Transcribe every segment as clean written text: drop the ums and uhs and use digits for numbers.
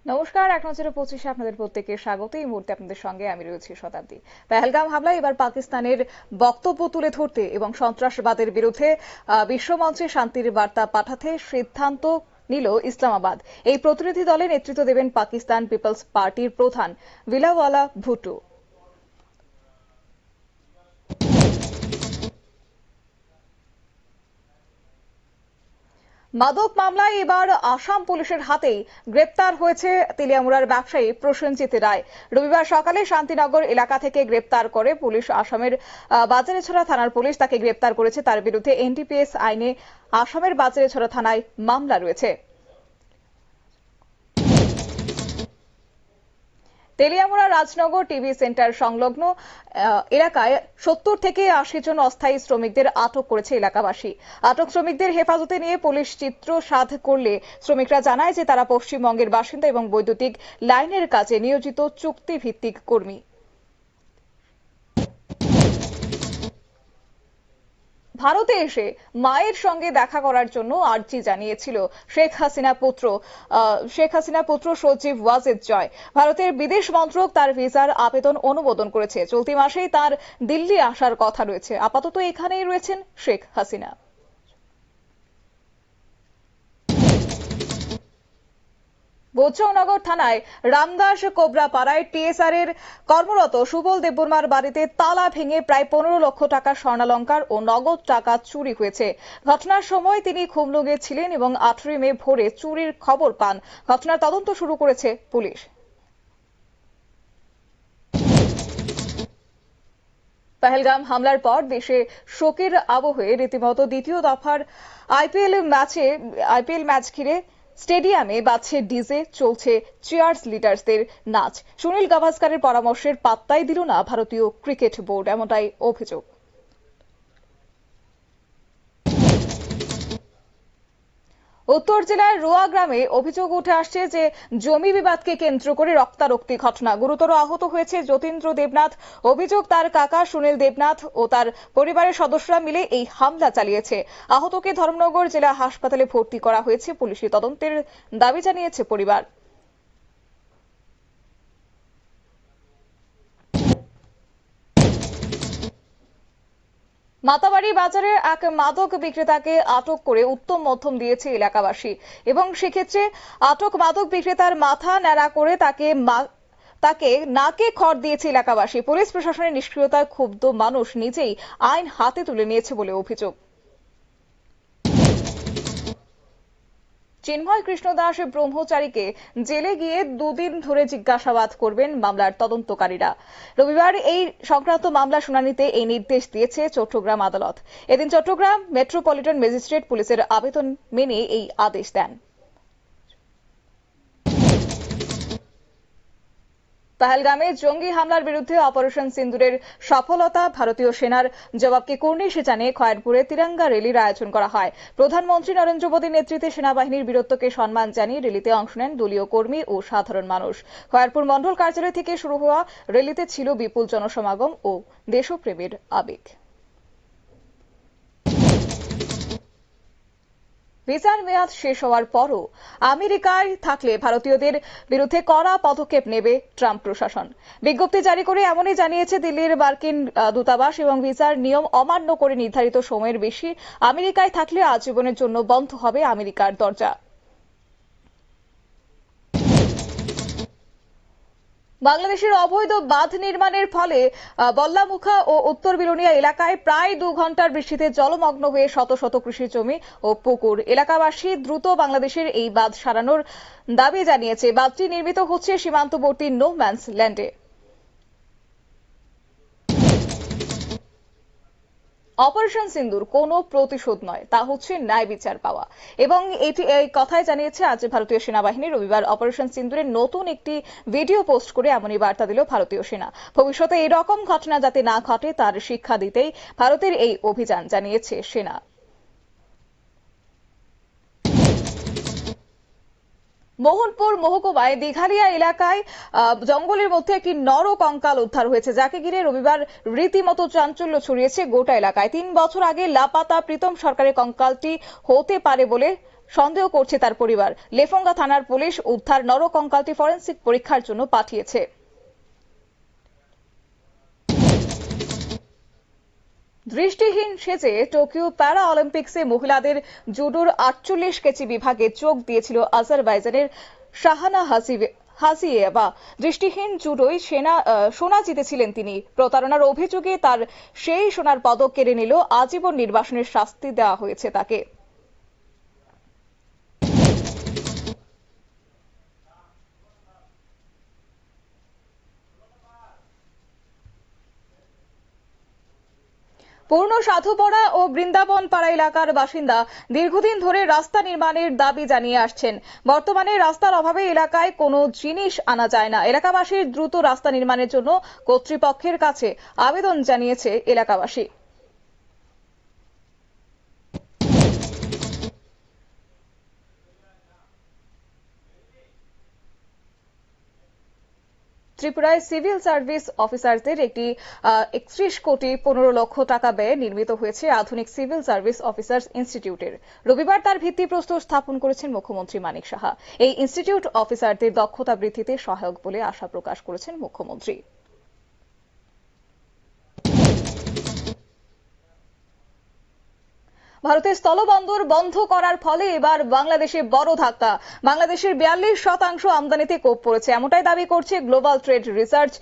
নমস্কার, ১নজরে ২৫-এ আপনাদের প্রত্যেককে স্বাগত। এই মুহূর্তে আপনাদের সঙ্গে আমি রয়েছি শতাব্দী। পেহেলগাম হামলায় এবার পাকিস্তানের বক্তব্য তুলে ধরতে এবং সন্ত্রাসবাদের বিরুদ্ধে বিশ্বমঞ্চে শান্তির বার্তা পাঠাতে সিদ্ধান্ত নিল ইসলামাবাদ। এই প্রতিনিধি দলে নেতৃত্ব দেবেন পাকিস্তান পিপলস পার্টির প্রধান বিলাওয়ালা ভুট্টো। মাদক মামলায় এবার আসাম পুলিশের হাতেই গ্রেপ্তার হয়েছে তেলিয়ামুড়ার ব্যবসায়ী প্রসেনজিৎ রায়। রবিবার সকালে শান্তিনগর এলাকা থেকে গ্রেপ্তার করে পুলিশ। আসামের বাজারেছড়া থানার পুলিশ তাকে গ্রেপ্তার করেছে। তার বিরুদ্ধে এনডিপিএস আইনে আসামের বাজারেছড়া থানায় মামলা রয়েছে। তেলিয়ামুড়া রাজনগর টিভি সেন্টার সংলগ্ন এলাকায় ৭০ থেকে ৮০ জন অস্থায়ী শ্রমিকদের আটক করেছে এলাকাবাসী। আটক শ্রমিকদের হেফাজতে নিয়ে পুলিশ চিত্র সাধ করলে শ্রমিকরা জানায় যে তারা পশ্চিমবঙ্গের বাসিন্দা এবং বৈদ্যুতিক লাইনের কাজে নিয়োজিত চুক্তিভিত্তিক কর্মী। ভারতে এসে মায়ের সঙ্গে দেখা করার জন্য আর্জি জানিয়েছিল শেখ হাসিনা পুত্র সজীব ওয়াজেদ জয়। ভারতের বিদেশ মন্ত্রক তার ভিসার আবেদন অনুমোদন করেছে। চলতি মাসেই তার দিল্লি আসার কথা রয়েছে। আপাতত এখানেই রয়েছেন শেখ হাসিনা। বোচনগর থানায় রামদাস কোবরাপাড়ায় টিএসআর এর কর্মরত সুবল দেববর্মার বাড়িতে তালা ভেঙে প্রায় ১৫ লক্ষ টাকা স্বর্ণালংকার ও নগদ টাকা চুরি হয়েছে। ঘটনার সময় তিনি খুমলুঙে ছিলেন এবং ১৮ মে ভোরে চুরির খবর পান। ঘটনার তদন্ত শুরু করেছে পুলিশ। পেহেলগাম হামলার পর দেশে শোকের আবহে রীতিমতো দ্বিতীয় দফার আইপিএল ম্যাচ ঘিরে স্টেডিয়ামে বাজছে ডিজে, চলছে চিয়ার্স লিডার্সদের নাচ। সুনীল গাভাস্কারের পরামর্শের পাত্তাই দিল না ভারতীয় ক্রিকেট বোর্ড, এমনটাই অভিযোগ। উত্তর জেলার রোয়া গ্রামে অভিযোগ উঠে আসছে যে জমি বিবাদকে কেন্দ্র করে রক্তারক্তি ঘটনা। গুরুতর আহত হয়েছে যতীন্দ্র দেবনাথ। অভিযোগ তার কাকা সুনীল দেবনাথ ও তার পরিবারের সদস্যরা মিলে এই হামলা চালিয়েছে। আহতকে ধর্মনগর জেলা হাসপাতালে ভর্তি করা হয়েছে। পুলিশি তদন্তের দাবি জানিয়েছে পরিবার। মাতাবাড়ি বাজারে এক মাদক বিক্রেতাকে আটক করে উত্তম মধ্যম দিয়েছে এলাকাবাসী এবং সেক্ষেত্রে আটক মাদক বিক্রেতার মাথা ন্যাড়া করে তাকে নাকে খড় দিয়েছে এলাকাবাসী। পুলিশ প্রশাসনের নিষ্ক্রিয়তায় ক্ষুব্ধ মানুষ নিজেই আইন হাতে তুলে নিয়েছে বলে অভিযোগ। চিন্ময় কৃষ্ণ দাস ব্রহ্মচারীকে জেলে গিয়ে ২ দিন ধরে জিজ্ঞাসাবাদ করবেন মামলার তদন্তকারীরা। রবিবার এই সংক্রান্ত মামলা শুনানিতে এই নির্দেশ দিয়েছে চট্টগ্রাম আদালত। এদিন চট্টগ্রাম মেট্রোপলিটন ম্যাজিস্ট্রেট পুলিশের আবেদন মেনে এই আদেশ দেন। পেহেলগামে জঙ্গি হামলার বিরুদ্ধে অপারেশন সিন্দুরের সফলতা ভারতীয় সেনার জবাবকে কুর্নিশ জানিয়ে খয়েরপুরে তিরঙ্গা র্যালির আয়োজন করা হয়। প্রধানমন্ত্রী নরেন্দ্র মোদীর নেতৃত্বে সেনাবাহিনীর বীরত্বকে সম্মান জানিয়ে র্যালিতে অংশ নেন দলীয় কর্মী ও সাধারণ মানুষ। খয়েরপুর মণ্ডল কার্যালয় থেকে শুরু হওয়া র্যালিতে ছিল বিপুল জনসমাগম ও দেশপ্রেমের আবেগ। ভিসার মেয়াদ শেষ হওয়ার পরও আমেরিকায় থাকলে ভারতীয়দের বিরুদ্ধে কড়া পদক্ষেপ নেবে ট্রাম্প প্রশাসন। বিজ্ঞপ্তি জারি করে এমনই জানিয়েছে দিল্লির মার্কিন দূতাবাস এবং ভিসার নিয়ম অমান্য করে নির্ধারিত সময়ের বেশি আমেরিকায় থাকলে আজীবনের জন্য বন্ধ হবে আমেরিকার দরজা। বাংলাদেশের অবৈধ বাঁধ নির্মাণের ফলে বল্লামুখা ও উত্তর বিলোনিয়া এলাকায় প্রায় ২ ঘন্টার বৃষ্টিতে জলমগ্ন হয়ে শত শত কৃষি জমি ও পুকুর। এলাকাবাসী দ্রুত বাংলাদেশের এই বাঁধ সারানোর দাবি জানিয়েছে। বাঁধটি নির্মিত হচ্ছে সীমান্তবর্তী নো ম্যানস ল্যান্ডে। অপারেশন সিন্দুর কোনো প্রতিশোধ নয়, তা হচ্ছে ন্যায় বিচার পাওয়া। এবং এই কথাই জানিয়েছে আজ ভারতীয় সেনাবাহিনী। রবিবার অপারেশন সিন্দুরের নতুন একটি ভিডিও পোস্ট করে এমনই বার্তা দিল ভারতীয় সেনা। ভবিষ্যতে এরকম ঘটনা যাতে না ঘটে তার শিক্ষা দিতেই ভারতের এই অভিযান, জানিয়েছে সেনা। মোহনপুর মহকুমায় দিঘালিয়া এলাকায় জঙ্গলের মধ্যে একটি নর কঙ্কাল উদ্ধার হয়েছে, যাকে ঘিরে রবিবার রীতিমতো চাঞ্চল্য ছড়িয়েছে গোটা এলাকায়। ৩ বছর আগে লাপাতা প্রীতম সরকারের কঙ্কালটি হতে পারে বলে সন্দেহ করছে তার পরিবার। লেফুঙ্গা থানার পুলিশ উদ্ধার নরকঙ্কালটি ফরেনসিক পরীক্ষার জন্য পাঠিয়েছে। দৃষ্টিহীন সেজে টোকিও প্যারা অলিম্পিক্সে মহিলাদের জুডোর 48 কেজি বিভাগে যোগ দিয়েছিল আজারবাইজানের শাহানা হাজিয়েভা। দৃষ্টিহীন জুডোয় সোনা জিতেছিলেন তিনি। প্রতারণার অভিযোগে তার সেই সোনার পদক কেড়ে নিল। আজীবন নির্বাসনের শাস্তি দেওয়া হয়েছে তাকে। পূর্ণ সাধুপাড়া ও বৃন্দাবন পাড়া এলাকার বাসিন্দা দীর্ঘদিন ধরে রাস্তা নির্মাণের দাবি জানিয়ে আসছেন। বর্তমানে রাস্তার অভাবে এলাকায় কোনো জিনিস আনা যায় না। এলাকাবাসীর দ্রুত রাস্তা নির্মাণের জন্য কর্তৃপক্ষের কাছে আবেদন জানিয়েছে এলাকাবাসী। ত্রিপুরায় সিভিল সার্ভিস অফিসারদের একটি 31 কোটি 15 লক্ষ টাকা ব্যয়ে নির্মিত হয়েছে আধুনিক সিভিল সার্ভিস অফিসার্স ইনস্টিটিউটের। রবিবার তার ভিত্তিপ্রস্তর স্থাপন করেছেন মুখ্যমন্ত্রী মানিক সাহা। এই ইনস্টিটিউট অফিসারদের দক্ষতা বৃদ্ধিতে সহায়ক বলে আশা প্রকাশ করেছেন মুখ্যমন্ত্রী। ভারতের স্থলবন্দর বন্ধ করার ফলে এবার বাংলাদেশে বড় ধাক্কা। বাংলাদেশের 42% আমদানিতে কোপ পড়েছে, এমনটাই দাবি করছে গ্লোবাল ট্রেড রিসার্চ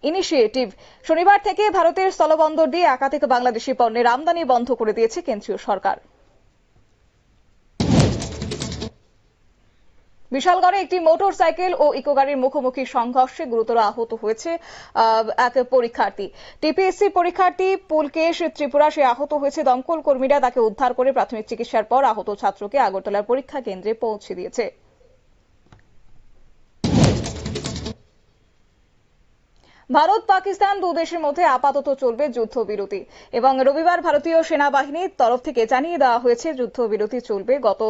ইনিশিয়েটিভ। শনিবার থেকে ভারতের স্থলবন্দর দিয়ে একাধিক বাংলাদেশি পণ্যের আমদানি বন্ধ করে দিয়েছে কেন্দ্রীয় সরকার। বিশালগড়ে একটি মোটর সাইকেল ও ইকো গাড়ির মুখোমুখি সংঘর্ষে গুরুতর আহত হয়েছে এক পরীক্ষার্থী। টিপিএসসি পরীক্ষার্থী পুলকেশ ত্রিপুরা সে আহত হয়েছে। দমকল কর্মীরা তাকে উদ্ধার করে প্রাথমিক চিকিৎসার পর আহত ছাত্রকে আগরতলার পরীক্ষা কেন্দ্রে পৌঁছে দিয়েছে। ভারত পাকিস্তান দুদেশের মধ্যে আপাতত চলবে যুদ্ধবিরতি এবং রবিবার ভারতীয় সেনাবাহিনীর তরফ থেকে জানিয়ে দেওয়া হয়েছে যুদ্ধবিরতি চলবে। গত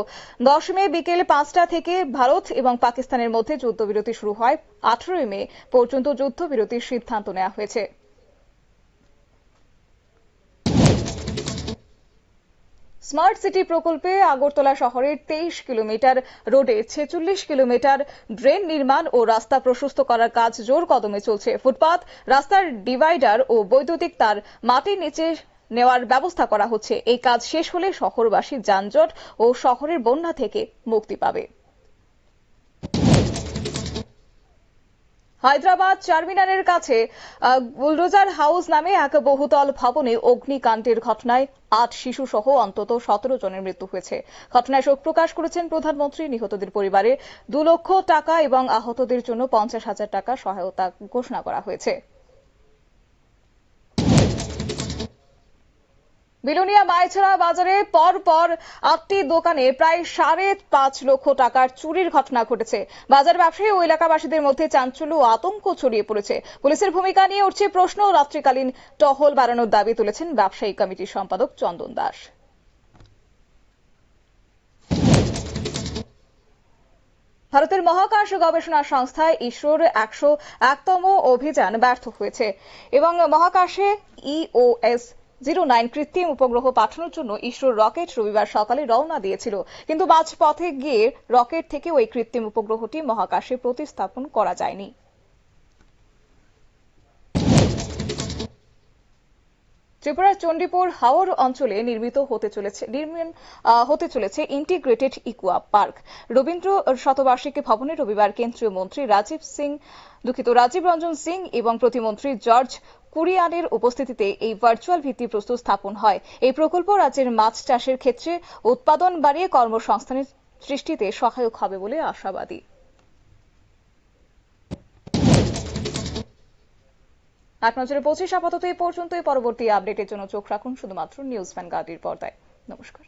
10 মে বিকেল 5টা থেকে ভারত এবং পাকিস্তানের মধ্যে যুদ্ধবিরতি শুরু হয়। 18 মে পর্যন্ত যুদ্ধবিরতির সিদ্ধান্ত নেওয়া হয়েছে। স্মার্ট সিটি প্রকল্পে আগরতলা শহরের 23 কিলোমিটার রোডে 46 কিলোমিটার ড্রেন নির্মাণ ও রাস্তা প্রশস্ত করার কাজ জোর কদমে চলছে। ফুটপাত, রাস্তার ডিভাইডার ও বৈদ্যুতিক তার মাটির নিচে নেওয়ার ব্যবস্থা করা হচ্ছে। এই কাজ শেষ হলে শহরবাসী যানজট ও শহরের বন্যা থেকে মুক্তি পাবে। হায়দ্রাবাদ চারমিনারের কাছে বুলডোজার হাউস নামে এক বহুতল ভবনে অগ্নিকাণ্ডের ঘটনায় 8 শিশু সহ অন্তত 17 জনের মৃত্যু হয়েছে। ঘটনায় শোক প্রকাশ করেছেন প্রধানমন্ত্রী। নিহতদের পরিবারে 2 লক্ষ টাকা এবং আহতদের জন্য 50,000 টাকা সহায়তা ঘোষণা করা হয়েছে। বিলোনিয়া মাইছড়া বাজারে পর 8টি দোকানে প্রায় 5.5 লক্ষ টাকার চুরির ঘটনা ঘটেছে। বাজার ব্যবসায়ী ও এলাকাবাসীদের মধ্যে চাঞ্চল্য ও আতঙ্ক ছড়িয়ে পড়েছে। পুলিশের ভূমিকা নিয়ে উঠছে প্রশ্ন। রাত্রিকালীন টহল বাড়ানোর দাবি তুলেছেন ব্যবসায়ী কমিটির সম্পাদক চন্দন দাস। ভারতের মহাকাশ গবেষণা সংস্থা ইসরোর 101তম অভিযান ব্যর্থ হয়েছে এবং মহাকাশে EOS-09 কৃত্রিম উপগ্রহ পাঠানোর জন্য ইসরোর রকেট রবিবার সকালে রওনা দিয়েছিল, কিন্তু মাঝপথে গিয়ে রকেট থেকে ওই কৃত্রিম উপগ্রহটি মহাকাশে প্রতিস্থাপন করা যায়নি। ত্রিপুরার চণ্ডীপুর হাওর অঞ্চলে নির্মিত হতে চলেছে ইন্টিগ্রেটেড ইকোয়া পার্ক। রবীন্দ্র শতবার্ষিকী ভবনে রবিবার কেন্দ্রীয় মন্ত্রী রাজীব রঞ্জন সিং এবং প্রতিমন্ত্রী জর্জ কুরিয়ানের উপস্থিতিতে এই ভার্চুয়াল ভিত্তিপ্রস্তর স্থাপন হয়। এই প্রকল্প রাজ্যের মাছ চাষের ক্ষেত্রে উৎপাদন বাড়িয়ে কর্মসংস্থানের সৃষ্টিতে সহায়ক হবে বলে আশাবাদী। এক নজরে 25 আপাতত এই পর্যন্তই। পরবর্তী আপডেটের জন্য চোখ রাখুন শুধুমাত্র নিউজ ভ্যানগার্ডের পর্দায়। নমস্কার।